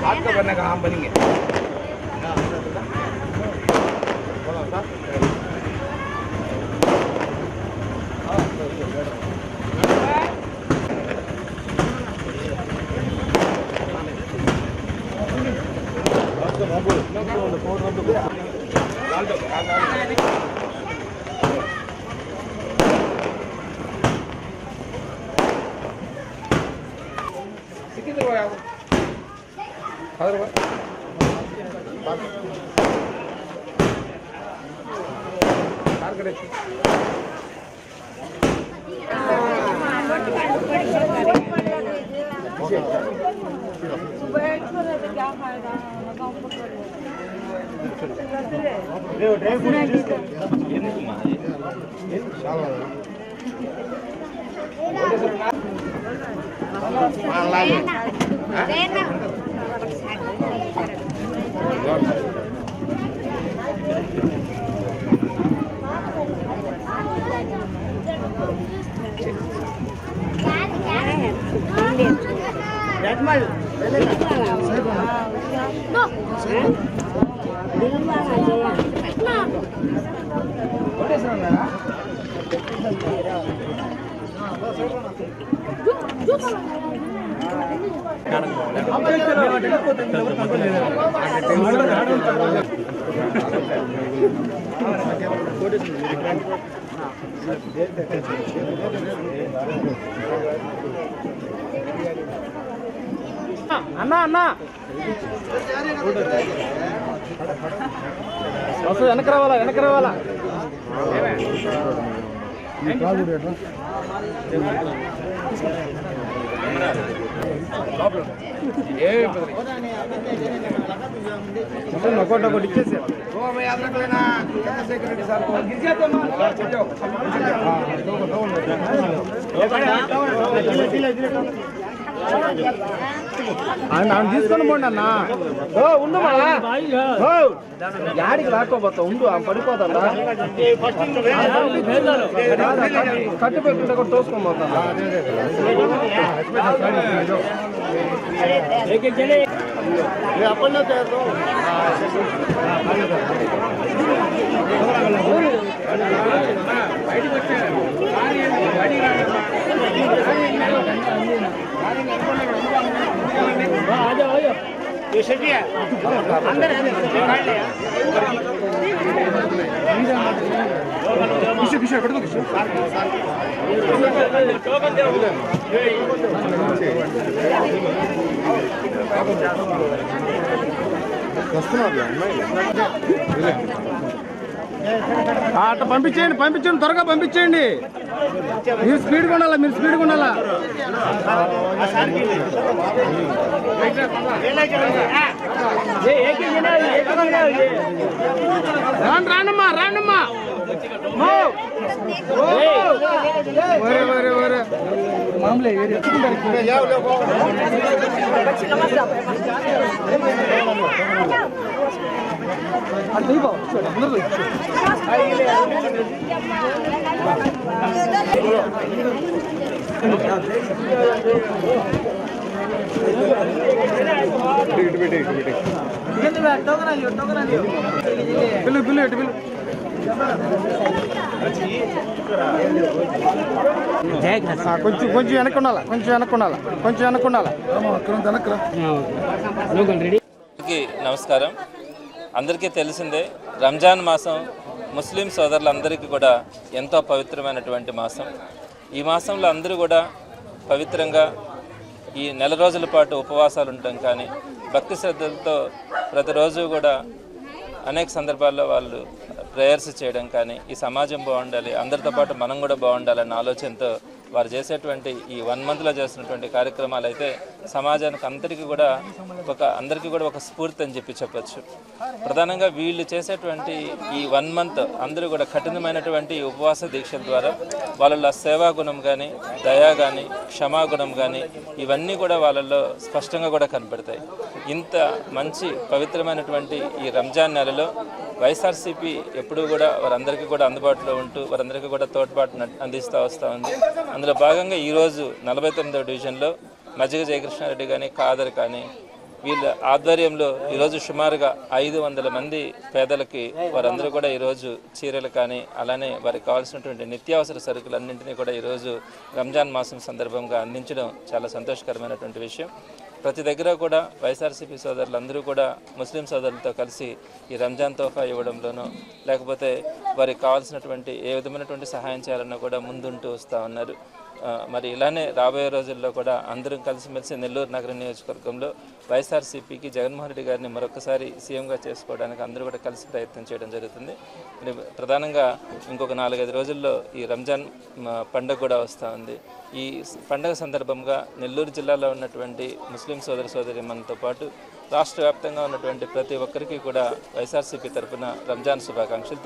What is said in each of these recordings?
आपका बनने का हम बनेंगे అన్నా అన్నా వెనక రావాలా ఒకటి ఇచ్చేసి సెక్యూరిటీ సార్ తీసుకొని పోండి అన్న ఉండు యాడికి రాకపోతా ఉండు పడిపోతా కట్టు పెట్టుకుంటే కూడా తోసుకొని పోతా అట్లా పంపించండి త్వరగా పంపించండి మీరు స్పీడ్గా ఉండాలా రానమ్మా మామూలే కొంచెం వెనక్కున్నాలా నమస్కారం. అందరికీ తెలిసిందే, రంజాన్ మాసం ముస్లిం సోదరులందరికీ కూడా ఎంతో పవిత్రమైనటువంటి మాసం. ఈ మాసంలో అందరూ కూడా పవిత్రంగా ఈ నెల రోజుల పాటు ఉపవాసాలు ఉండటం కానీ, భక్తి శ్రద్ధలతో ప్రతిరోజు కూడా అనేక సందర్భాల్లో వాళ్ళు ప్రేయర్స్ చేయడం కానీ, ఈ సమాజం బాగుండాలి, అందరితో పాటు మనం కూడా బాగుండాలన్న ఆలోచనతో వారు చేసేటువంటి ఈ 1 మంత్లో చేస్తున్నటువంటి కార్యక్రమాలు అయితే సమాజానికి అందరికీ కూడా ఒక స్ఫూర్తి అని చెప్పొచ్చు. ప్రధానంగా వీళ్ళు చేసేటువంటి ఈ 1 మంత్ అందరూ కూడా కఠినమైనటువంటి ఉపవాస దీక్షల ద్వారా వాళ్ళలో సేవాగుణం కానీ, దయా కానీ, క్షమాగుణం కానీ ఇవన్నీ కూడా వాళ్ళల్లో స్పష్టంగా కూడా కనపడతాయి. ఇంత మంచి పవిత్రమైనటువంటి ఈ రంజాన్ నెలలో వైఎస్ఆర్సీపీ ఎప్పుడూ కూడా వారందరికీ కూడా అందుబాటులో ఉంటూ వారందరికీ కూడా తోడ్పాటును అందిస్తూ వస్తూ ఉంది. అందులో భాగంగా ఈరోజు 49వ డివిజన్లో మజ్జిగ జయకృష్ణారెడ్డి కానీ ఖాదర్ కానీ వీళ్ళ ఆధ్వర్యంలో ఈరోజు సుమారుగా 500 మంది పేదలకి వారందరూ కూడా ఈరోజు చీరలు కానీ అలానే వారికి కావాల్సినటువంటి నిత్యావసర సరుకులన్నింటినీ కూడా ఈరోజు రంజాన్ మాసం సందర్భంగా అందించడం చాలా సంతోషకరమైనటువంటి విషయం. ప్రతి దగ్గర కూడా వైఎస్ఆర్సీపీ సోదరులందరూ కూడా ముస్లిం సోదరులతో కలిసి ఈ రంజాన్ తోఫా ఇవ్వడంలోనూ లేకపోతే వారికి కావాల్సినటువంటి ఏ విధమైనటువంటి సహాయం చేయాలన్నా కూడా ముందుంటూ వస్తూ ఉన్నారు. మరి ఇలానే రాబోయే రోజుల్లో కూడా అందరం కలిసిమెలిసి నెల్లూరు నగర నియోజకవర్గంలో వైఎస్ఆర్సీపీకి జగన్మోహన్ రెడ్డి గారిని మరొకసారి సీఎంగా చేసుకోవడానికి అందరూ కూడా కలిసి ప్రయత్నం చేయడం జరుగుతుంది. మరి ప్రధానంగా ఇంకొక 4-5 రోజుల్లో ఈ రంజాన్ పండుగ కూడా వస్తూ ఉంది. ఈ పండుగ సందర్భంగా నెల్లూరు జిల్లాలో ఉన్నటువంటి ముస్లిం సోదరీమణులతో పాటు రాష్ట్ర వ్యాప్తంగా ఉన్నటువంటి ప్రతి ఒక్కరికి కూడా వైఎస్ఆర్సీపీ తరఫున రంజాన్ శుభాకాంక్షలు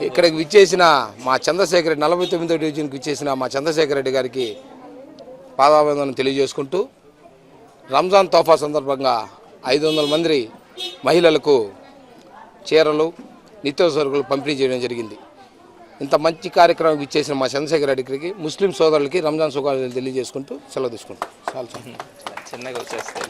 ఇక్కడికి విచ్చేసిన మా చంద్రశేఖర్ రెడ్డి 49వ డివిజన్కి విచ్చేసిన మా చంద్రశేఖర్ రెడ్డి గారికి పాదాభివందనం తెలియజేసుకుంటూ రంజాన్ తోఫా సందర్భంగా 500 మంది మహిళలకు చీరలు నిత్యావసర సరుకులు పంపిణీ చేయడం జరిగింది. ఇంత మంచి కార్యక్రమం ఇచ్చేసిన మా చంద్రశేఖర్ రెడ్డికి ముస్లిం సోదరులకి రంజాన్ శుభాకాంక్షలు తెలియజేసుకుంటూ సెలవు తీసుకుంటాం. చిన్నగా వచ్చేస్తాయి.